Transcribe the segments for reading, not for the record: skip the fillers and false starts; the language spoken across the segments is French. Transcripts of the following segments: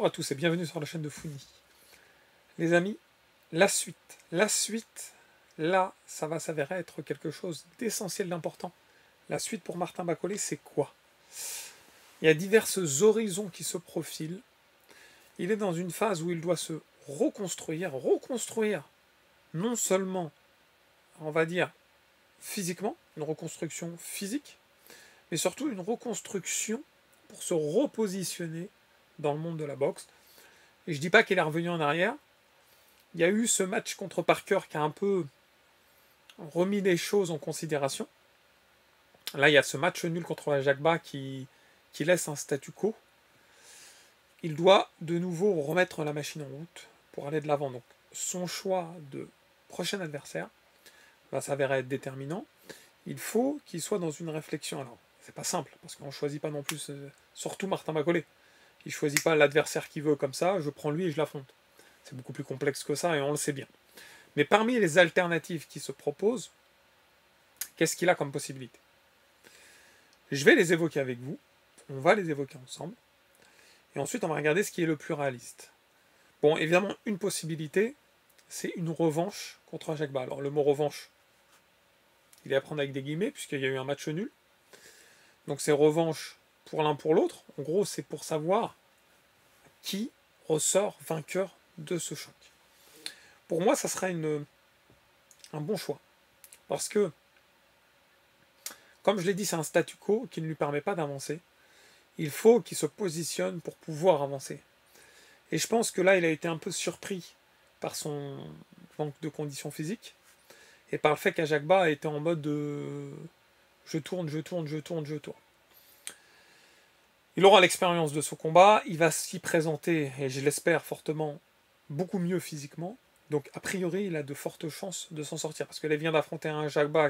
Bonjour à tous et bienvenue sur la chaîne de Funi. Les amis, la suite. La suite, là, ça va s'avérer être quelque chose d'essentiel, d'important. La suite pour Martin Bacolé, c'est quoi? Il y a divers horizons qui se profilent. Il est dans une phase où il doit se reconstruire, non seulement, on va dire, physiquement, une reconstruction physique, mais surtout une reconstruction pour se repositionner dans le monde de la boxe. Et je dis pas qu'il est revenu en arrière. Il y a eu ce match contre Parker qui a un peu remis les choses en considération. Là, il y a ce match nul contre Ajagba qui laisse un statu quo. Il doit de nouveau remettre la machine en route pour aller de l'avant. Donc, son choix de prochain adversaire va s'avérer être déterminant. Il faut qu'il soit dans une réflexion. Alors, c'est pas simple, parce qu'on ne choisit pas non plus, surtout Martin Bacolé. Il ne choisit pas l'adversaire qu'il veut comme ça, je prends lui et je l'affronte. C'est beaucoup plus complexe que ça et on le sait bien. Mais parmi les alternatives qui se proposent, qu'est-ce qu'il a comme possibilité? Je vais les évoquer avec vous, on va les évoquer ensemble, et ensuite on va regarder ce qui est le plus réaliste. Bon, évidemment, une possibilité, c'est une revanche contre Ajagba. Alors le mot revanche, il est à prendre avec des guillemets, puisqu'il y a eu un match nul. Donc c'est revanche pour l'un pour l'autre. En gros, c'est pour savoir qui ressort vainqueur de ce choc. Pour moi, ça serait un bon choix. Parce que, comme je l'ai dit, c'est un statu quo qui ne lui permet pas d'avancer. Il faut qu'il se positionne pour pouvoir avancer. Et je pense que là, il a été un peu surpris par son manque de conditions physiques et par le fait qu'Ajagba était en mode je tourne. Il aura l'expérience de ce combat, il va s'y présenter, et je l'espère fortement, beaucoup mieux physiquement. Donc, a priori, il a de fortes chances de s'en sortir. Parce que là, il vient d'affronter un Ajagba.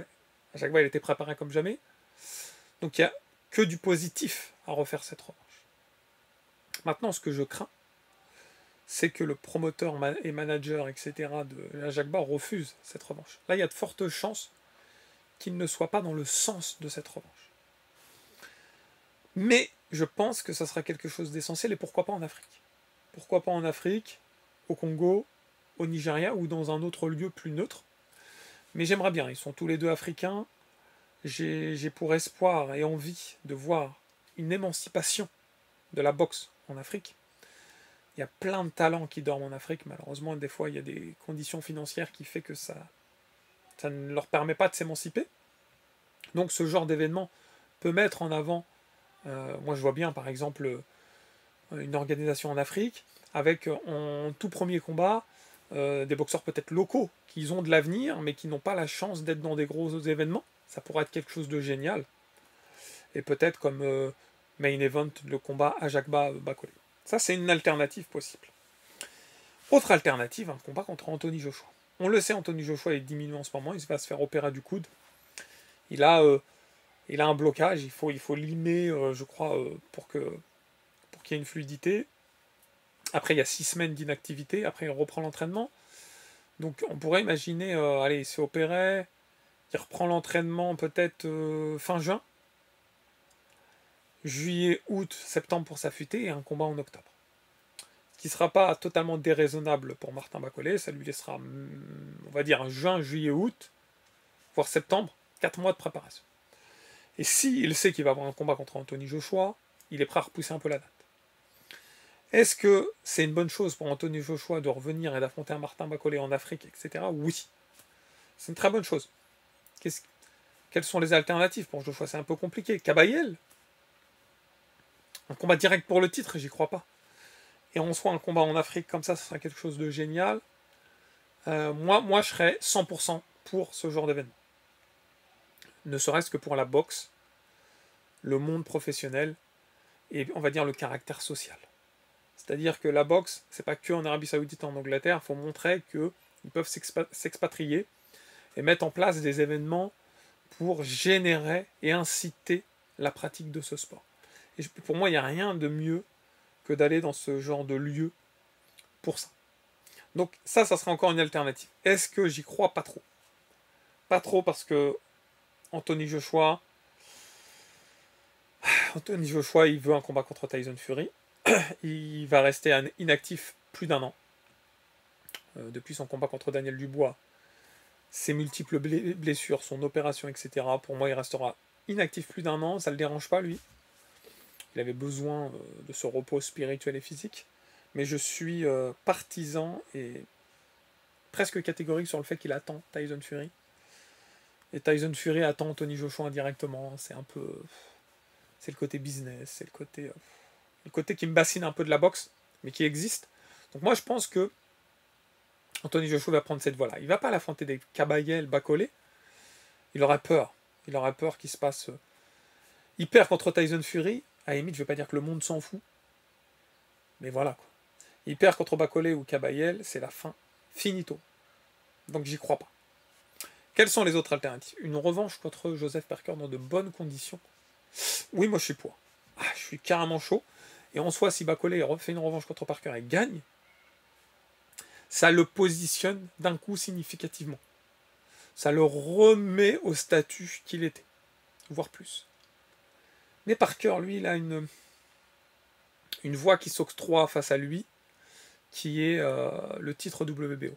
Ajagba, il était préparé comme jamais. Donc, il n'y a que du positif à refaire cette revanche. Maintenant, ce que je crains, c'est que le promoteur et manager, etc. de Ajagba refuse cette revanche. Là, il y a de fortes chances qu'il ne soit pas dans le sens de cette revanche. Mais je pense que ça sera quelque chose d'essentiel, et pourquoi pas en Afrique. Pourquoi pas en Afrique, au Congo, au Nigeria, ou dans un autre lieu plus neutre. Mais j'aimerais bien, ils sont tous les deux africains. J'ai pour espoir et envie de voir une émancipation de la boxe en Afrique. Il y a plein de talents qui dorment en Afrique, malheureusement, des fois il y a des conditions financières qui font que ça ne leur permet pas de s'émanciper. Donc ce genre d'événement peut mettre en avant, moi je vois bien par exemple une organisation en Afrique, avec en tout premier combat, des boxeurs peut-être locaux, qui ont de l'avenir, mais qui n'ont pas la chance d'être dans des gros événements. Ça pourrait être quelque chose de génial. Et peut-être comme main event, le combat Ajagba-Bacolé. Ça, c'est une alternative possible. Autre alternative, un combat contre Anthony Joshua. On le sait, Anthony Joshua est diminué en ce moment, il va se faire opérer du coude. Il a un blocage, il faut limer, je crois, pour qu'il y ait une fluidité. Après, il y a 6 semaines d'inactivité, après il reprend l'entraînement. Donc on pourrait imaginer, allez, il s'est opéré, il reprend l'entraînement peut-être fin juin, juillet, août, septembre pour s'affûter, et un combat en octobre. Ce qui ne sera pas totalement déraisonnable pour Martin Bacolé, ça lui laissera, on va dire, juin, juillet, août, voire septembre, 4 mois de préparation. Et s'il sait qu'il va avoir un combat contre Anthony Joshua, il est prêt à repousser un peu la date. Est-ce que c'est une bonne chose pour Anthony Joshua de revenir et d'affronter un Martin Bacolé en Afrique, etc. Oui. C'est une très bonne chose. Quelles sont les alternatives pour Joshua? C'est un peu compliqué. Kabayel, un combat direct pour le titre, j'y crois pas. Et en soi, un combat en Afrique comme ça serait quelque chose de génial. Moi, je serais 100% pour ce genre d'événement. Ne serait-ce que pour la boxe, le monde professionnel et on va dire le caractère social. C'est-à-dire que la boxe, c'est pas que en Arabie Saoudite et en Angleterre, il faut montrer qu'ils peuvent s'expatrier et mettre en place des événements pour générer et inciter la pratique de ce sport. Et pour moi, il n'y a rien de mieux que d'aller dans ce genre de lieu pour ça. Donc ça sera encore une alternative. Est-ce que j'y crois? Pas trop. Pas trop parce que Anthony Joshua, il veut un combat contre Tyson Fury. Il va rester inactif plus d'1 an. Depuis son combat contre Daniel Dubois, ses multiples blessures, son opération, etc. Pour moi, il restera inactif plus d'1 an. Ça ne le dérange pas, lui. Il avait besoin de ce repos spirituel et physique. Mais je suis partisan et presque catégorique sur le fait qu'il attend Tyson Fury. Et Tyson Fury attend Anthony Joshua indirectement. C'est un peu... C'est le côté business, c'est le côté qui me bassine un peu de la boxe, mais qui existe. Donc moi, je pense que Anthony Joshua va prendre cette voie-là. Il ne va pas l'affronter des Kabayel, Bacolé. Il aurait peur. Il aurait peur qu'il se passe... Il perd contre Tyson Fury. À la limite, je ne vais pas dire que le monde s'en fout. Mais voilà, quoi. Il perd contre Bacolé ou Kabayel, c'est la fin. Finito. Donc j'y crois pas. Quelles sont les autres alternatives? Une revanche contre Joseph Parker dans de bonnes conditions. Oui, moi je suis pour. Ah, je suis carrément chaud. Et en soi, si Bacolé refait une revanche contre Parker et gagne, ça le positionne d'un coup significativement. Ça le remet au statut qu'il était, voire plus. Mais Parker, lui, il a une voix qui s'octroie face à lui, qui est le titre WBO.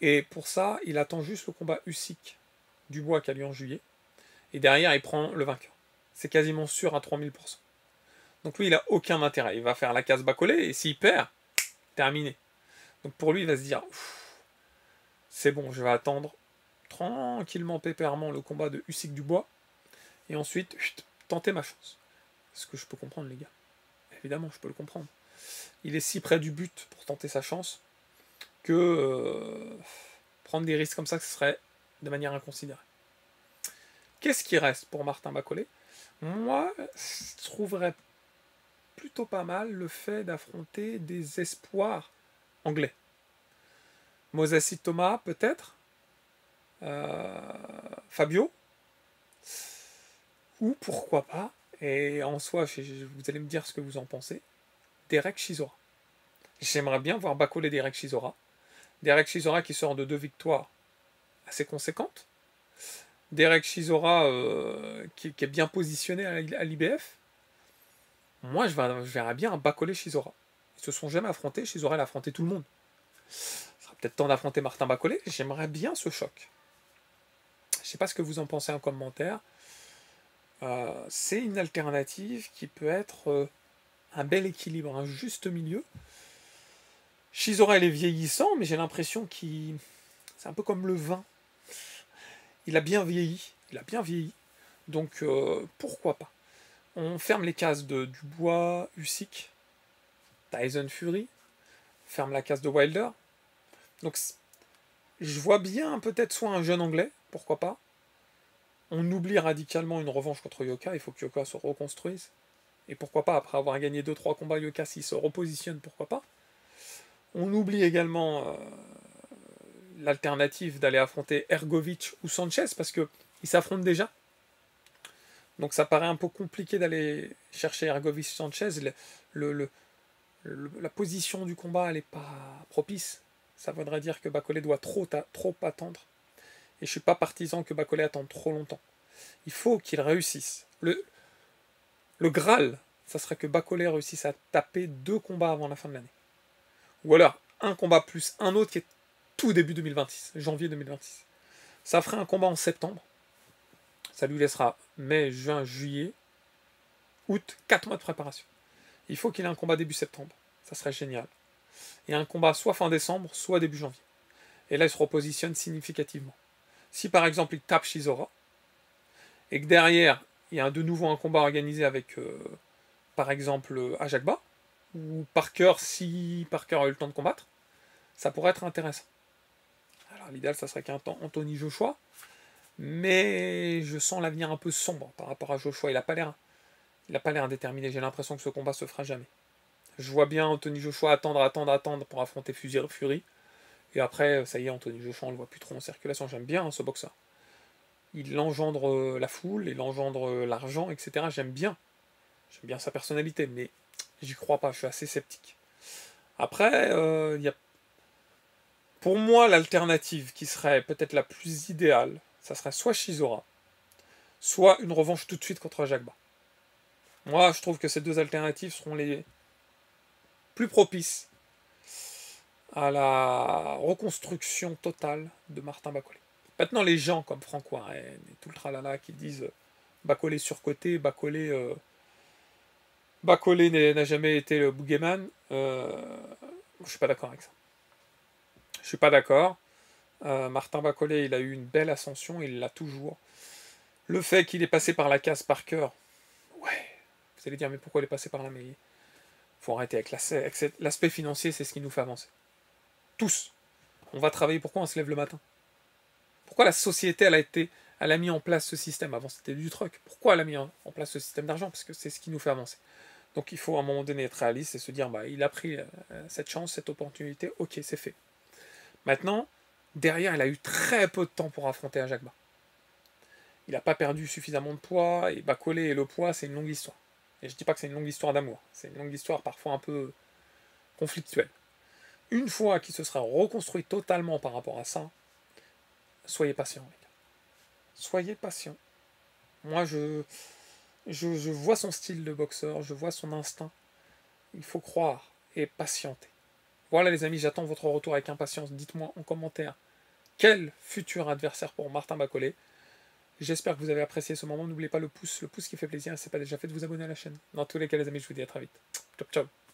Et pour ça, il attend juste le combat Usyk Dubois qui a lieu en juillet. Et derrière, il prend le vainqueur. C'est quasiment sûr à 3000%. Donc lui, il n'a aucun intérêt. Il va faire la case Bacolé, et s'il perd, terminé. Donc pour lui, il va se dire, c'est bon, je vais attendre tranquillement, pépèrement le combat de Usyk Dubois, et ensuite, tenter ma chance. Ce que je peux comprendre, les gars. Évidemment, je peux le comprendre. Il est si près du but pour tenter sa chance que prendre des risques comme ça, ce serait de manière inconsidérée. Qu'est-ce qui reste pour Martin Bacolé? Moi, je trouverais plutôt pas mal le fait d'affronter des espoirs anglais. Moses Thomas, peut-être. Fabio. Ou pourquoi pas, et en soi, vous allez me dire ce que vous en pensez, Derek Chisora. J'aimerais bien voir Bacolé Derek Chisora. Derek Chisora qui sort de 2 victoires assez conséquentes. Derek Chisora qui est bien positionné à l'IBF. Moi, je verrais bien un Bacolé Chisora. Ils se sont jamais affrontés. Chisora, il a affronté tout le monde. Il sera peut-être temps d'affronter Martin Bacolé. J'aimerais bien ce choc. Je ne sais pas ce que vous en pensez en commentaire. C'est une alternative qui peut être un bel équilibre, un juste milieu. Chisora, il est vieillissant, mais j'ai l'impression qu'il... C'est un peu comme le vin. Il a bien vieilli. Donc, pourquoi pas. On ferme les cases de Dubois, Usyk, Tyson Fury. On ferme la case de Wilder. Donc, je vois bien peut-être soit un jeune anglais, pourquoi pas. On oublie radicalement une revanche contre Yoka. Il faut que Yoka se reconstruise. Et pourquoi pas, après avoir gagné 2-3 combats, Yoka, s'il se repositionne, pourquoi pas. On oublie également l'alternative d'aller affronter Hrgovic ou Sanchez, parce qu'ils s'affrontent déjà. Donc ça paraît un peu compliqué d'aller chercher Hrgovic-Sanchez. La position du combat, elle n'est pas propice. Ça voudrait dire que Bacolé doit trop attendre. Et je ne suis pas partisan que Bacolé attende trop longtemps. Il faut qu'il réussisse. Le Graal, ça serait que Bacolé réussisse à taper 2 combats avant la fin de l'année. Ou alors, un combat plus un autre qui est tout début 2026, janvier 2026. Ça ferait un combat en septembre. Ça lui laissera mai, juin, juillet, août, 4 mois de préparation. Il faut qu'il ait un combat début septembre. Ça serait génial. Et un combat soit fin décembre, soit début janvier. Et là, il se repositionne significativement. Si par exemple, il tape Chisora, et que derrière, il y a de nouveau un combat organisé avec, par exemple, Ajagba, ou Parker, si Parker a eu le temps de combattre, ça pourrait être intéressant. Alors l'idéal, ça serait qu'un temps Anthony Joshua, mais je sens l'avenir un peu sombre par rapport à Joshua. Il n'a pas l'air déterminé. J'ai l'impression que ce combat se fera jamais. Je vois bien Anthony Joshua attendre pour affronter Fury. Et après, ça y est, Anthony Joshua, on le voit plus trop en circulation. J'aime bien ce boxeur. Il engendre la foule, il engendre l'argent, etc. J'aime bien sa personnalité, mais j'y crois pas, je suis assez sceptique. Après, il y a pour moi l'alternative qui serait peut-être la plus idéale, ça serait soit Chisora, soit une revanche tout de suite contre Ajagba. Moi, je trouve que ces deux alternatives seront les plus propices à la reconstruction totale de Martin Bacolé. Maintenant, les gens comme Franck Warren et tout le tralala qui disent Bacolé surcoté, Bacolé n'a jamais été le boogeyman, je suis pas d'accord avec ça. Je suis pas d'accord. Martin Bacolé, il a eu une belle ascension, il l'a toujours. Le fait qu'il est passé par la case par cœur, ouais, vous allez dire, mais pourquoi il est passé par là? Mais il faut arrêter avec l'aspect financier, c'est ce qui nous fait avancer. Tous. On va travailler, pourquoi on se lève le matin? Pourquoi la société, elle a mis en place ce système? Avant, c'était du truc. Pourquoi elle a mis en place ce système d'argent? Parce que c'est ce qui nous fait avancer. Donc il faut à un moment donné être réaliste et se dire, bah, il a pris cette chance, cette opportunité, ok, c'est fait. Maintenant, derrière, il a eu très peu de temps pour affronter Ajagba. Il n'a pas perdu suffisamment de poids, et Bacolé et le poids, c'est une longue histoire. Et je dis pas que c'est une longue histoire d'amour, c'est une longue histoire parfois un peu conflictuelle. Une fois qu'il se sera reconstruit totalement par rapport à ça, soyez patient, les gars. Soyez patient. Moi, je vois son style de boxeur, je vois son instinct. Il faut croire et patienter. Voilà les amis, j'attends votre retour avec impatience. Dites-moi en commentaire quel futur adversaire pour Martin Bacolé. J'espère que vous avez apprécié ce moment. N'oubliez pas le pouce qui fait plaisir. Si ce n'est pas déjà fait, de vous abonner à la chaîne. Dans tous les cas les amis, je vous dis à très vite. Ciao ciao.